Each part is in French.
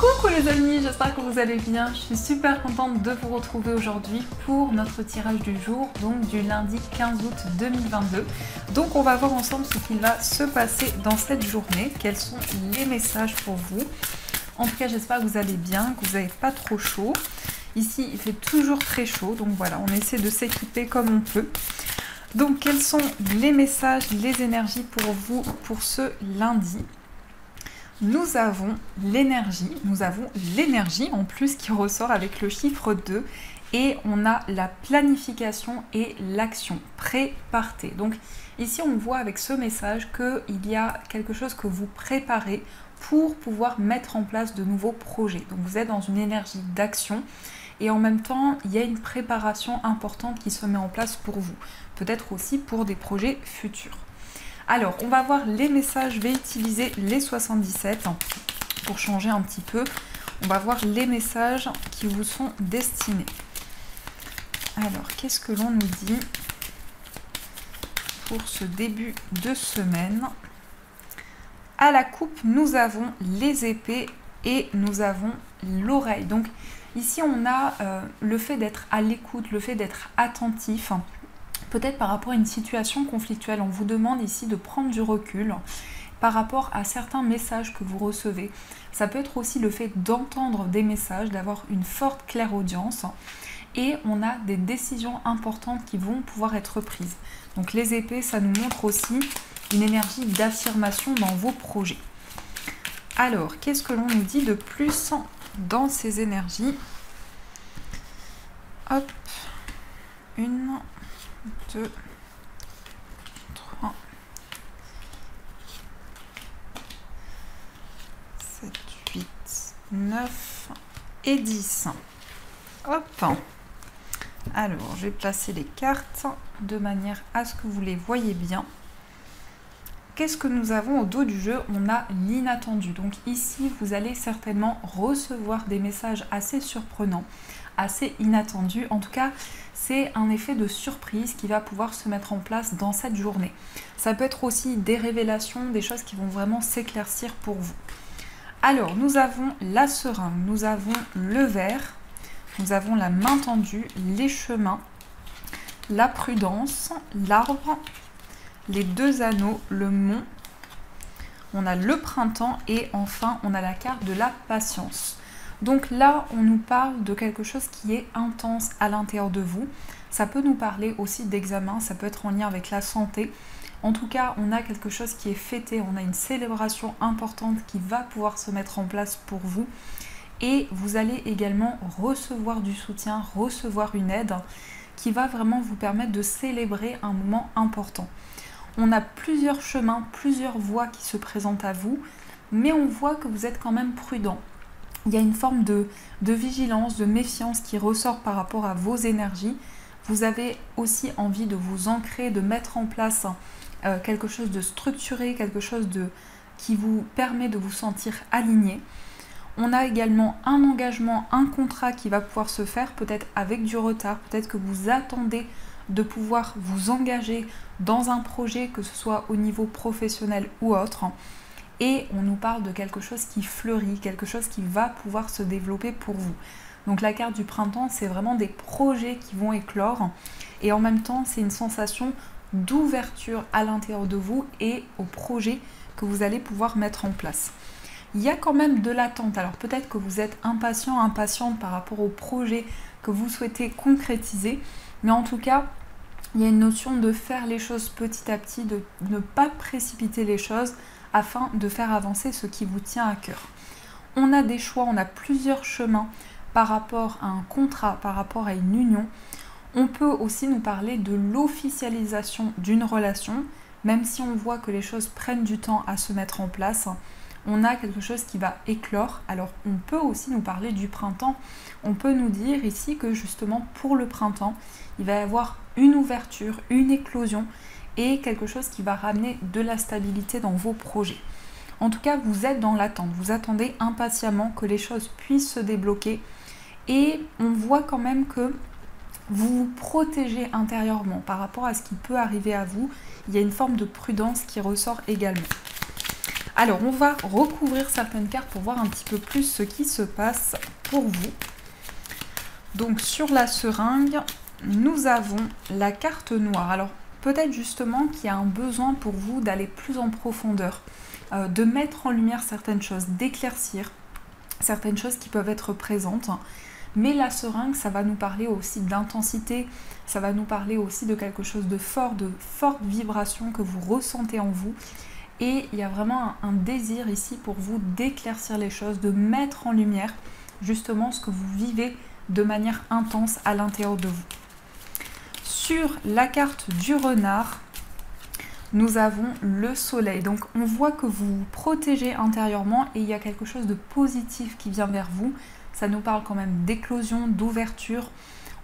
Coucou les amis, j'espère que vous allez bien. Je suis super contente de vous retrouver aujourd'hui pour notre tirage du jour, donc du lundi 15 août 2022. Donc on va voir ensemble ce qu'il va se passer dans cette journée, quels sont les messages pour vous. En tout cas, j'espère que vous allez bien, que vous n'avez pas trop chaud. Ici, il fait toujours très chaud, donc voilà, on essaie de s'équiper comme on peut. Donc quels sont les messages, les énergies pour vous pour ce lundi ? Nous avons l'énergie en plus qui ressort avec le chiffre 2 et on a la planification et l'action. Pré-partez. Donc ici on voit avec ce message qu'il y a quelque chose que vous préparez pour pouvoir mettre en place de nouveaux projets. Donc vous êtes dans une énergie d'action et en même temps il y a une préparation importante qui se met en place pour vous. Peut-être aussi pour des projets futurs. Alors, on va voir les messages, je vais utiliser les 77 pour changer un petit peu. On va voir les messages qui vous sont destinés. Alors, qu'est-ce que l'on nous dit pour ce début de semaine? À la coupe, nous avons les épées et nous avons l'oreille. Donc, ici, on a le fait d'être à l'écoute, le fait d'être attentif. Peut-être par rapport à une situation conflictuelle, on vous demande ici de prendre du recul par rapport à certains messages que vous recevez. Ça peut être aussi le fait d'entendre des messages, d'avoir une forte clairaudience et on a des décisions importantes qui vont pouvoir être prises. Donc les épées, ça nous montre aussi une énergie d'affirmation dans vos projets. Alors, qu'est-ce que l'on nous dit de plus dans ces énergies? Hop, 1, 2, 3, 7, 8, 9 et 10. Hop. Alors, je vais placer les cartes de manière à ce que vous les voyez bien. Qu'est-ce que nous avons au dos du jeu? On a l'inattendu. Donc ici, vous allez certainement recevoir des messages assez surprenants, assez inattendus. En tout cas, c'est un effet de surprise qui va pouvoir se mettre en place dans cette journée. Ça peut être aussi des révélations, des choses qui vont vraiment s'éclaircir pour vous. Alors, nous avons la seringue, nous avons le verre, nous avons la main tendue, les chemins, la prudence, l'arbre, les deux anneaux, le mont, on a le printemps et enfin on a la carte de la patience. Donc là, on nous parle de quelque chose qui est intense à l'intérieur de vous. Ça peut nous parler aussi d'examen, ça peut être en lien avec la santé. En tout cas, on a quelque chose qui est fêté, on a une célébration importante qui va pouvoir se mettre en place pour vous. Et vous allez également recevoir du soutien, recevoir une aide qui va vraiment vous permettre de célébrer un moment important. On a plusieurs chemins, plusieurs voies qui se présentent à vous, mais on voit que vous êtes quand même prudent. Il y a une forme de vigilance, de méfiance qui ressort par rapport à vos énergies. Vous avez aussi envie de vous ancrer, de mettre en place quelque chose de structuré, quelque chose qui vous permet de vous sentir aligné. On a également un engagement, un contrat qui va pouvoir se faire, peut-être avec du retard, peut-être que vous attendez de pouvoir vous engager dans un projet, que ce soit au niveau professionnel ou autre. Et on nous parle de quelque chose qui fleurit, quelque chose qui va pouvoir se développer pour vous. Donc la carte du printemps, c'est vraiment des projets qui vont éclore. Et en même temps, c'est une sensation d'ouverture à l'intérieur de vous et aux projets que vous allez pouvoir mettre en place. Il y a quand même de l'attente. Alors peut-être que vous êtes impatient, impatiente par rapport au projet que vous souhaitez concrétiser. Mais en tout cas, il y a une notion de faire les choses petit à petit, de ne pas précipiter les choses afin de faire avancer ce qui vous tient à cœur. On a des choix, on a plusieurs chemins par rapport à un contrat, par rapport à une union. On peut aussi nous parler de l'officialisation d'une relation, même si on voit que les choses prennent du temps à se mettre en place. On a quelque chose qui va éclore. Alors on peut aussi nous parler du printemps. On peut nous dire ici que justement pour le printemps, il va y avoir une ouverture, une éclosion et quelque chose qui va ramener de la stabilité dans vos projets. En tout cas, vous êtes dans l'attente. Vous attendez impatiemment que les choses puissent se débloquer et on voit quand même que vous vous protégez intérieurement par rapport à ce qui peut arriver à vous. Il y a une forme de prudence qui ressort également. Alors, on va recouvrir certaines cartes pour voir un petit peu plus ce qui se passe pour vous. Donc, sur la seringue, nous avons la carte noire. Alors, peut-être justement qu'il y a un besoin pour vous d'aller plus en profondeur, de mettre en lumière certaines choses, d'éclaircir certaines choses qui peuvent être présentes. Mais la seringue, ça va nous parler aussi d'intensité, ça va nous parler aussi de quelque chose de fort, de forte vibration que vous ressentez en vous. Et il y a vraiment un désir ici pour vous d'éclaircir les choses, de mettre en lumière justement ce que vous vivez de manière intense à l'intérieur de vous. Sur la carte du renard, nous avons le soleil. Donc on voit que vous vous protégez intérieurement et il y a quelque chose de positif qui vient vers vous. Ça nous parle quand même d'éclosion, d'ouverture.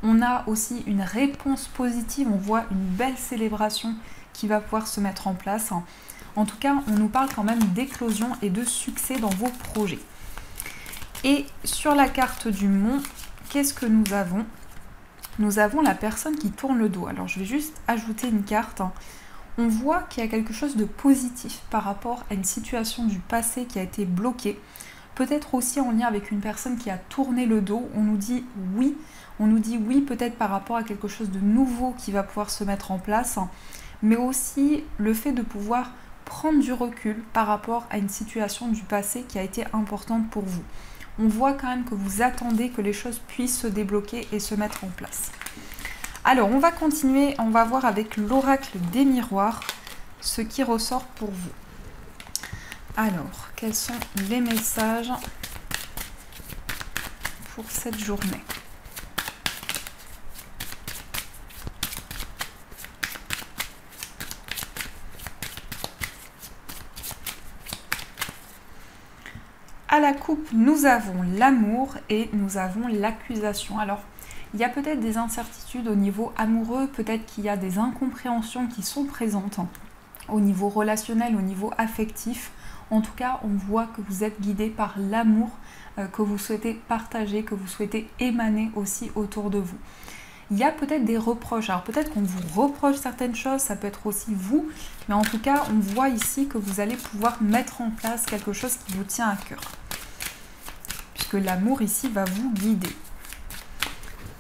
On a aussi une réponse positive, on voit une belle célébration qui va pouvoir se mettre en place. En tout cas, on nous parle quand même d'éclosion et de succès dans vos projets. Et sur la carte du mont, qu'est-ce que nous avons? Nous avons la personne qui tourne le dos. Alors je vais juste ajouter une carte. On voit qu'il y a quelque chose de positif par rapport à une situation du passé qui a été bloquée. Peut-être aussi en lien avec une personne qui a tourné le dos. On nous dit oui peut-être par rapport à quelque chose de nouveau qui va pouvoir se mettre en place. Mais aussi le fait de pouvoir prendre du recul par rapport à une situation du passé qui a été importante pour vous. On voit quand même que vous attendez que les choses puissent se débloquer et se mettre en place. Alors, on va continuer, on va voir avec l'oracle des miroirs ce qui ressort pour vous. Alors, quels sont les messages pour cette journée ? À la coupe, nous avons l'amour et nous avons l'accusation. Alors, il y a peut-être des incertitudes au niveau amoureux, peut-être qu'il y a des incompréhensions qui sont présentes au niveau relationnel, au niveau affectif. En tout cas, on voit que vous êtes guidé par l'amour que vous souhaitez partager, que vous souhaitez émaner aussi autour de vous. Il y a peut-être des reproches. Alors peut-être qu'on vous reproche certaines choses, ça peut être aussi vous, mais en tout cas, on voit ici que vous allez pouvoir mettre en place quelque chose qui vous tient à cœur. Puisque l'amour ici va vous guider.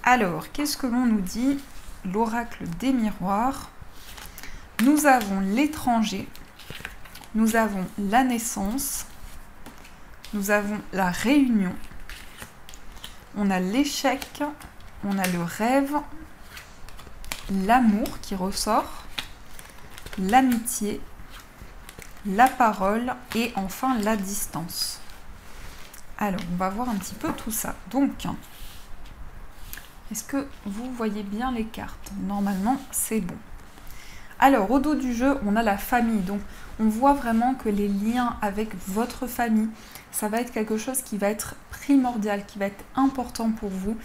Alors, qu'est-ce que l'on nous dit? L'oracle des miroirs. Nous avons l'étranger, nous avons la naissance, nous avons la réunion, on a l'échec, on a le rêve, l'amour qui ressort, l'amitié, la parole et enfin la distance. Alors, on va voir un petit peu tout ça. Donc, est-ce que vous voyez bien les cartes? Normalement, c'est bon. Alors, au dos du jeu, on a la famille. Donc, on voit vraiment que les liens avec votre famille, ça va être quelque chose qui va être primordial, qui va être important pour vous.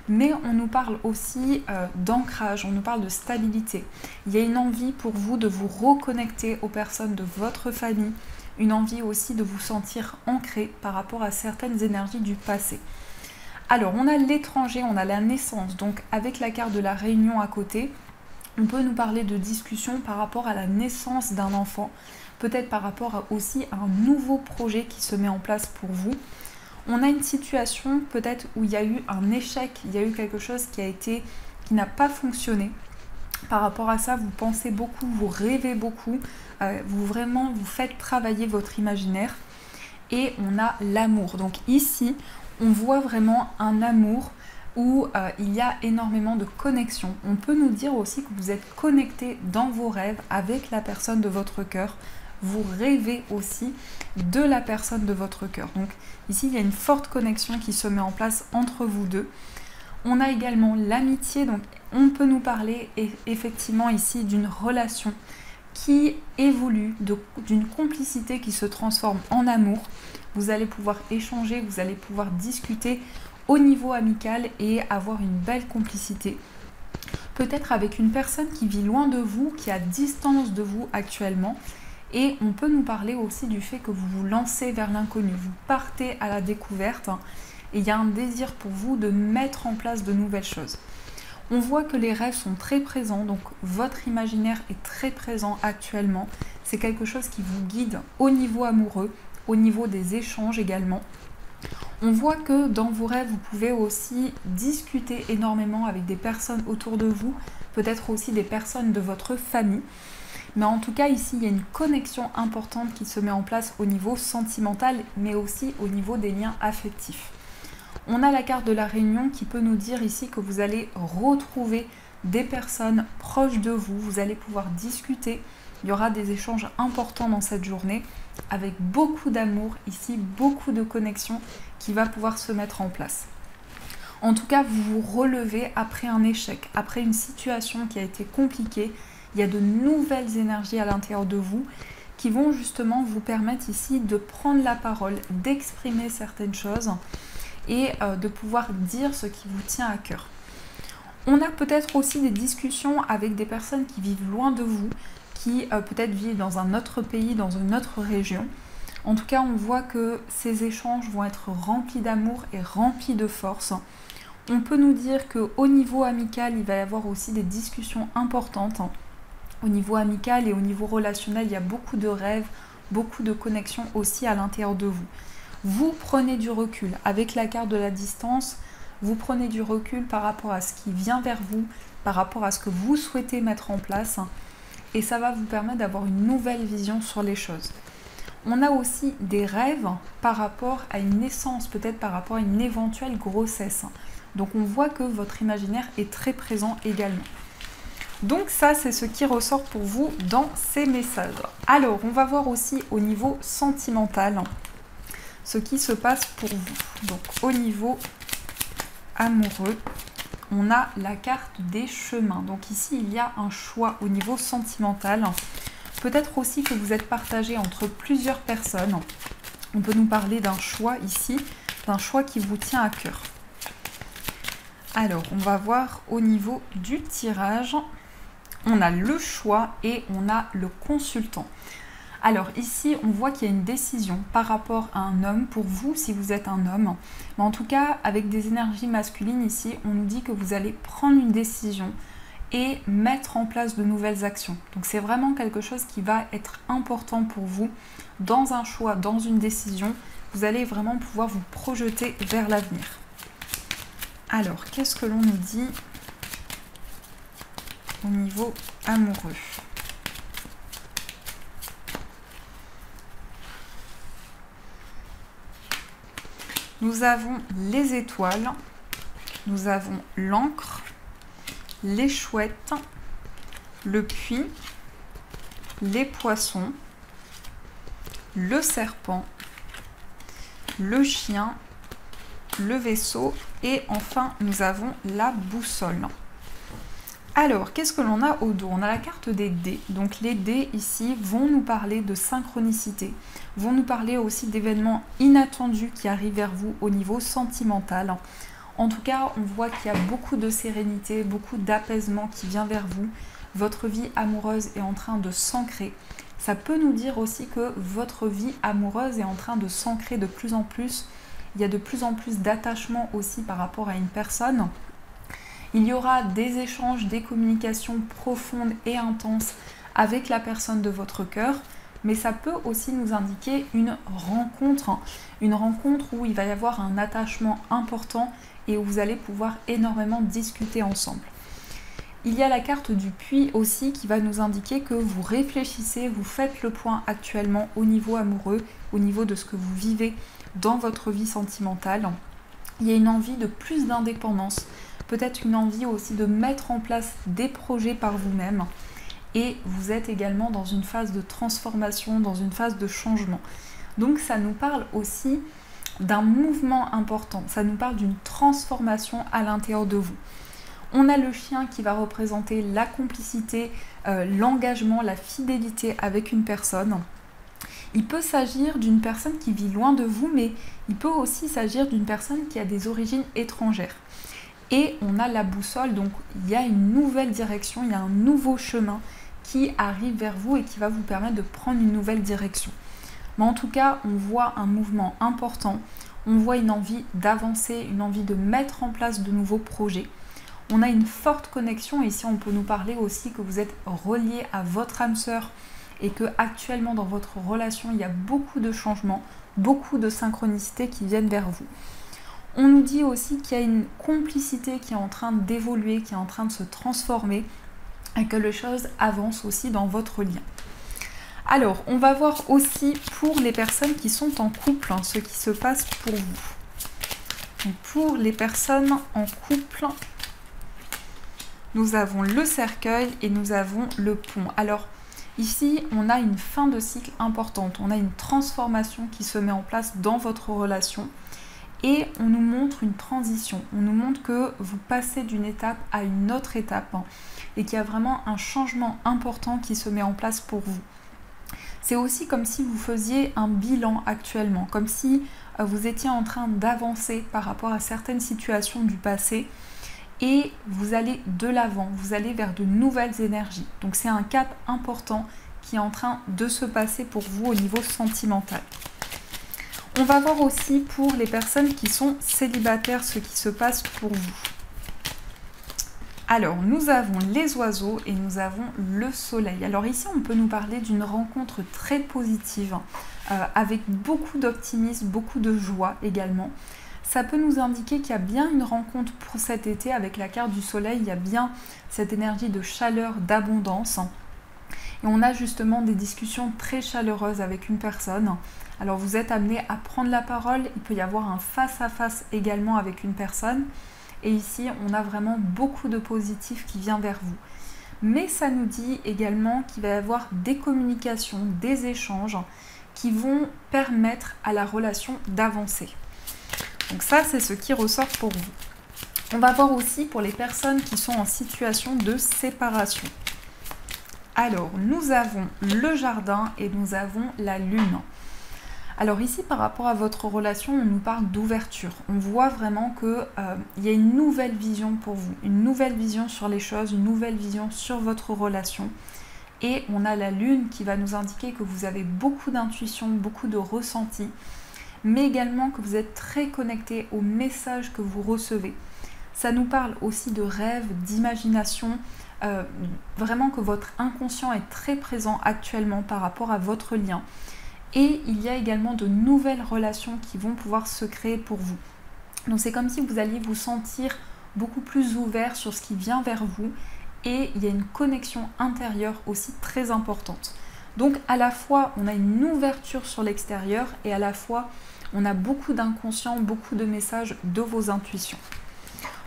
Mais on nous parle aussi d'ancrage, on nous parle de stabilité. Il y a une envie pour vous de vous reconnecter aux personnes de votre famille, une envie aussi de vous sentir ancré par rapport à certaines énergies du passé. Alors, on a l'étranger, on a la naissance, donc avec la carte de la réunion à côté, on peut nous parler de discussion par rapport à la naissance d'un enfant, peut-être par rapport aussi à un nouveau projet qui se met en place pour vous. On a une situation peut-être où il y a eu un échec, il y a eu quelque chose qui n'a pas fonctionné. Par rapport à ça, vous pensez beaucoup, vous rêvez beaucoup, vous faites travailler votre imaginaire. Et on a l'amour. Donc ici, on voit vraiment un amour où il y a énormément de connexion. On peut nous dire aussi que vous êtes connecté dans vos rêves avec la personne de votre cœur. Vous rêvez aussi de la personne de votre cœur. Donc ici, il y a une forte connexion qui se met en place entre vous deux. On a également l'amitié. Donc on peut nous parler effectivement ici d'une relation qui évolue, d'une complicité qui se transforme en amour. Vous allez pouvoir échanger, vous allez pouvoir discuter au niveau amical et avoir une belle complicité. Peut-être avec une personne qui vit loin de vous, qui est à distance de vous actuellement. Et on peut nous parler aussi du fait que vous vous lancez vers l'inconnu, vous partez à la découverte et il y a un désir pour vous de mettre en place de nouvelles choses. On voit que les rêves sont très présents, donc votre imaginaire est très présent actuellement. C'est quelque chose qui vous guide au niveau amoureux, au niveau des échanges également. On voit que dans vos rêves, vous pouvez aussi discuter énormément avec des personnes autour de vous, peut-être aussi des personnes de votre famille. Mais en tout cas, ici, il y a une connexion importante qui se met en place au niveau sentimental, mais aussi au niveau des liens affectifs. On a la carte de la réunion qui peut nous dire ici que vous allez retrouver des personnes proches de vous, vous allez pouvoir discuter, il y aura des échanges importants dans cette journée, avec beaucoup d'amour ici, beaucoup de connexion qui va pouvoir se mettre en place. En tout cas, vous vous relevez après un échec, après une situation qui a été compliquée. Il y a de nouvelles énergies à l'intérieur de vous qui vont justement vous permettre ici de prendre la parole, d'exprimer certaines choses et de pouvoir dire ce qui vous tient à cœur. On a peut-être aussi des discussions avec des personnes qui vivent loin de vous, qui peut-être vivent dans un autre pays, dans une autre région. En tout cas, on voit que ces échanges vont être remplis d'amour et remplis de force. On peut nous dire qu'au niveau amical, il va y avoir aussi des discussions importantes. Au niveau amical et au niveau relationnel, il y a beaucoup de rêves, beaucoup de connexions aussi à l'intérieur de vous. Vous prenez du recul. Avec la carte de la distance, vous prenez du recul par rapport à ce qui vient vers vous, par rapport à ce que vous souhaitez mettre en place. Et ça va vous permettre d'avoir une nouvelle vision sur les choses. On a aussi des rêves par rapport à une naissance, peut-être par rapport à une éventuelle grossesse. Donc on voit que votre imaginaire est très présent également. Donc ça, c'est ce qui ressort pour vous dans ces messages. Alors, on va voir aussi au niveau sentimental ce qui se passe pour vous. Donc au niveau amoureux, on a la carte des chemins. Donc ici, il y a un choix au niveau sentimental. Peut-être aussi que vous êtes partagé entre plusieurs personnes. On peut nous parler d'un choix ici, d'un choix qui vous tient à cœur. Alors, on va voir au niveau du tirage. On a le choix et on a le consultant. Alors ici, on voit qu'il y a une décision par rapport à un homme, pour vous si vous êtes un homme. Mais en tout cas, avec des énergies masculines ici, on nous dit que vous allez prendre une décision et mettre en place de nouvelles actions. Donc c'est vraiment quelque chose qui va être important pour vous dans un choix, dans une décision. Vous allez vraiment pouvoir vous projeter vers l'avenir. Alors, qu'est-ce que l'on nous dit au niveau amoureux? Nous avons les étoiles, nous avons l'encre, les chouettes, le puits, les poissons, le serpent, le chien, le vaisseau et enfin nous avons la boussole. Alors, qu'est-ce que l'on a au dos? On a la carte des dés. Donc les dés ici vont nous parler de synchronicité, vont nous parler aussi d'événements inattendus qui arrivent vers vous au niveau sentimental. En tout cas, on voit qu'il y a beaucoup de sérénité, beaucoup d'apaisement qui vient vers vous. Votre vie amoureuse est en train de s'ancrer. Ça peut nous dire aussi que votre vie amoureuse est en train de s'ancrer de plus en plus. Il y a de plus en plus d'attachement aussi par rapport à une personne. Il y aura des échanges, des communications profondes et intenses avec la personne de votre cœur, mais ça peut aussi nous indiquer une rencontre où il va y avoir un attachement important et où vous allez pouvoir énormément discuter ensemble. Il y a la carte du puits aussi qui va nous indiquer que vous réfléchissez, vous faites le point actuellement au niveau amoureux, au niveau de ce que vous vivez dans votre vie sentimentale. Il y a une envie de plus d'indépendance, peut-être une envie aussi de mettre en place des projets par vous-même. Et vous êtes également dans une phase de transformation, dans une phase de changement. Donc ça nous parle aussi d'un mouvement important, ça nous parle d'une transformation à l'intérieur de vous. On a le chien qui va représenter la complicité, l'engagement, la fidélité avec une personne. Il peut s'agir d'une personne qui vit loin de vous, mais il peut aussi s'agir d'une personne qui a des origines étrangères. Et on a la boussole, donc il y a une nouvelle direction, il y a un nouveau chemin qui arrive vers vous et qui va vous permettre de prendre une nouvelle direction. Mais en tout cas, on voit un mouvement important, on voit une envie d'avancer, une envie de mettre en place de nouveaux projets. On a une forte connexion. Ici, on peut nous parler aussi que vous êtes relié à votre âme sœur et que actuellement dans votre relation, il y a beaucoup de changements, beaucoup de synchronicités qui viennent vers vous. On nous dit aussi qu'il y a une complicité qui est en train d'évoluer, qui est en train de se transformer et que les choses avancent aussi dans votre lien. Alors, on va voir aussi pour les personnes qui sont en couple, hein, ce qui se passe pour vous. Donc, pour les personnes en couple, nous avons le cercueil et nous avons le pont. Alors, ici, on a une fin de cycle importante. On a une transformation qui se met en place dans votre relation. Et on nous montre une transition, on nous montre que vous passez d'une étape à une autre étape hein, et qu'il y a vraiment un changement important qui se met en place pour vous. C'est aussi comme si vous faisiez un bilan actuellement, comme si vous étiez en train d'avancer par rapport à certaines situations du passé et vous allez de l'avant, vous allez vers de nouvelles énergies. Donc c'est un cap important qui est en train de se passer pour vous au niveau sentimental. On va voir aussi pour les personnes qui sont célibataires ce qui se passe pour vous. Alors, nous avons les oiseaux et nous avons le soleil. Alors ici, on peut nous parler d'une rencontre très positive, avec beaucoup d'optimisme, beaucoup de joie également. Ça peut nous indiquer qu'il y a bien une rencontre pour cet été avec la carte du soleil. Il y a bien cette énergie de chaleur, d'abondance. Et on a justement des discussions très chaleureuses avec une personne. Alors vous êtes amené à prendre la parole, il peut y avoir un face-à-face également avec une personne. Et ici, on a vraiment beaucoup de positif qui vient vers vous. Mais ça nous dit également qu'il va y avoir des communications, des échanges qui vont permettre à la relation d'avancer. Donc ça, c'est ce qui ressort pour vous. On va voir aussi pour les personnes qui sont en situation de séparation. Alors, nous avons le jardin et nous avons la lune. Alors ici, par rapport à votre relation, on nous parle d'ouverture. On voit vraiment qu'il y a une nouvelle vision pour vous, une nouvelle vision sur les choses, une nouvelle vision sur votre relation. Et on a la lune qui va nous indiquer que vous avez beaucoup d'intuition, beaucoup de ressenti, mais également que vous êtes très connecté aux messages que vous recevez. Ça nous parle aussi de rêves, d'imagination, vraiment que votre inconscient est très présent actuellement par rapport à votre lien. Et il y a également de nouvelles relations qui vont pouvoir se créer pour vous. Donc c'est comme si vous alliez vous sentir beaucoup plus ouvert sur ce qui vient vers vous et il y a une connexion intérieure aussi très importante. Donc à la fois on a une ouverture sur l'extérieur et à la fois on a beaucoup d'inconscient, beaucoup de messages de vos intuitions.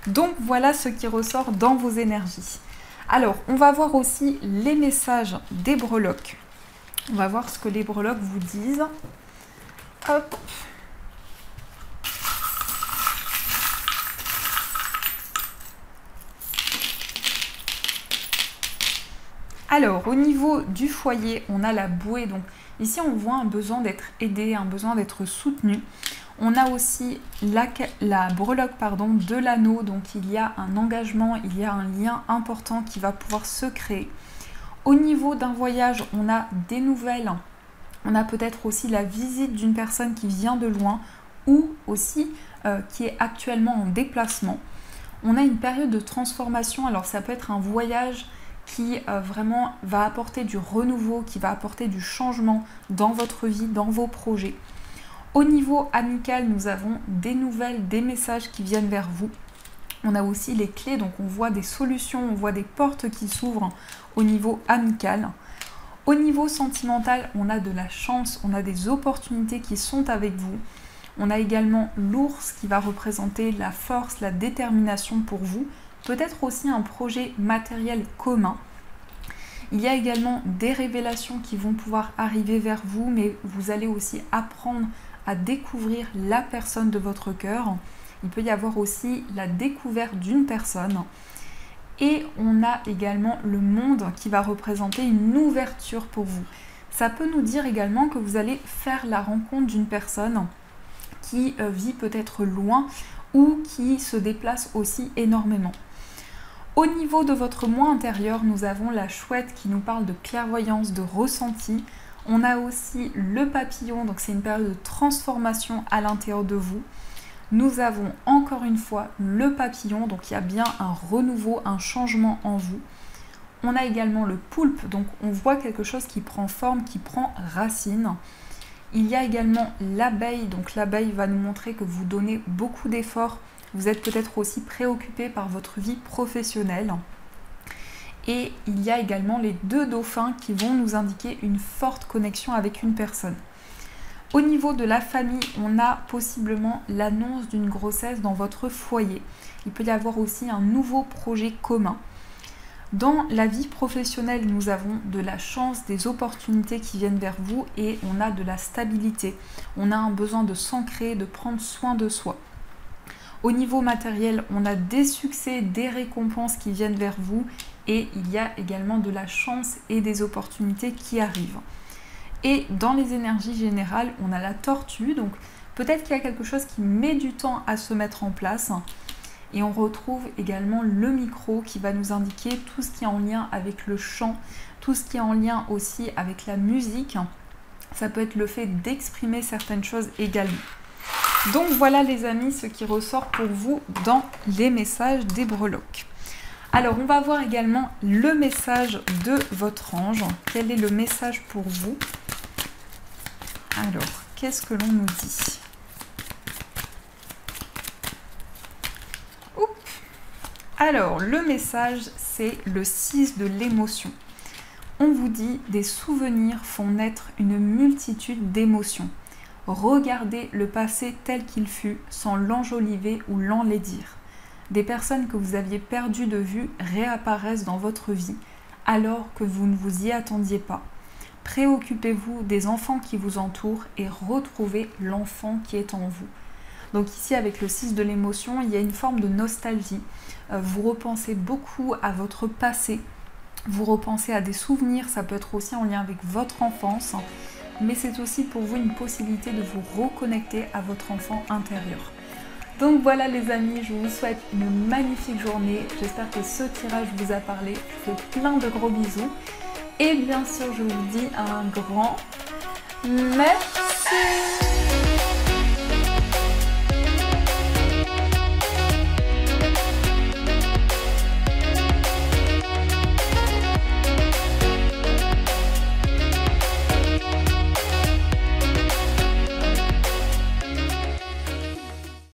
Donc voilà ce qui ressort dans vos énergies. Alors on va voir aussi les messages des breloques. On va voir ce que les breloques vous disent. Hop. Alors, au niveau du foyer, on a la bouée. Donc, ici, on voit un besoin d'être aidé, un besoin d'être soutenu. On a aussi la breloque de l'anneau. Donc, il y a un engagement, il y a un lien important qui va pouvoir se créer. Au niveau d'un voyage, on a des nouvelles, on a peut-être aussi la visite d'une personne qui vient de loin ou aussi qui est actuellement en déplacement. On a une période de transformation, alors ça peut être un voyage qui vraiment va apporter du renouveau, qui va apporter du changement dans votre vie, dans vos projets. Au niveau amical, nous avons des nouvelles, des messages qui viennent vers vous. On a aussi les clés, donc on voit des solutions, on voit des portes qui s'ouvrent au niveau amical. Au niveau sentimental, on a de la chance, on a des opportunités qui sont avec vous. On a également l'ours qui va représenter la force, la détermination pour vous. Peut-être aussi un projet matériel commun. Il y a également des révélations qui vont pouvoir arriver vers vous, mais vous allez aussi apprendre à découvrir la personne de votre cœur. Il peut y avoir aussi la découverte d'une personne. Et on a également le monde qui va représenter une ouverture pour vous. Ça peut nous dire également que vous allez faire la rencontre d'une personne qui vit peut-être loin ou qui se déplace aussi énormément. Au niveau de votre moi intérieur, nous avons la chouette qui nous parle de clairvoyance, de ressenti. On a aussi le papillon, donc c'est une période de transformation à l'intérieur de vous. Nous avons encore une fois le papillon, donc il y a bien un renouveau, un changement en vous. On a également le poulpe, donc on voit quelque chose qui prend forme, qui prend racine. Il y a également l'abeille, donc l'abeille va nous montrer que vous donnez beaucoup d'efforts. Vous êtes peut-être aussi préoccupé par votre vie professionnelle. Et il y a également les deux dauphins qui vont nous indiquer une forte connexion avec une personne. Au niveau de la famille, on a possiblement l'annonce d'une grossesse dans votre foyer. Il peut y avoir aussi un nouveau projet commun. Dans la vie professionnelle, nous avons de la chance, des opportunités qui viennent vers vous et on a de la stabilité. On a un besoin de s'ancrer, de prendre soin de soi. Au niveau matériel, on a des succès, des récompenses qui viennent vers vous et il y a également de la chance et des opportunités qui arrivent. Et dans les énergies générales, on a la tortue, donc peut-être qu'il y a quelque chose qui met du temps à se mettre en place. Et on retrouve également le micro qui va nous indiquer tout ce qui est en lien avec le chant, tout ce qui est en lien aussi avec la musique. Ça peut être le fait d'exprimer certaines choses également. Donc voilà les amis, ce qui ressort pour vous dans les messages des breloques. Alors on va voir également le message de votre ange. Quel est le message pour vous? Alors, qu'est-ce que l'on nous dit? Oups. Alors, le message, c'est le 6 de l'émotion. On vous dit, des souvenirs font naître une multitude d'émotions. Regardez le passé tel qu'il fut, sans l'enjoliver ou l'enlaidir. Des personnes que vous aviez perdues de vue réapparaissent dans votre vie, alors que vous ne vous y attendiez pas. Préoccupez-vous des enfants qui vous entourent et retrouvez l'enfant qui est en vous. Donc ici, avec le 6 de l'émotion, il y a une forme de nostalgie. Vous repensez beaucoup à votre passé, vous repensez à des souvenirs, ça peut être aussi en lien avec votre enfance, mais c'est aussi pour vous une possibilité de vous reconnecter à votre enfant intérieur. Donc voilà les amis, je vous souhaite une magnifique journée. J'espère que ce tirage vous a parlé. Je vous fais plein de gros bisous. Et bien sûr, je vous dis un grand merci.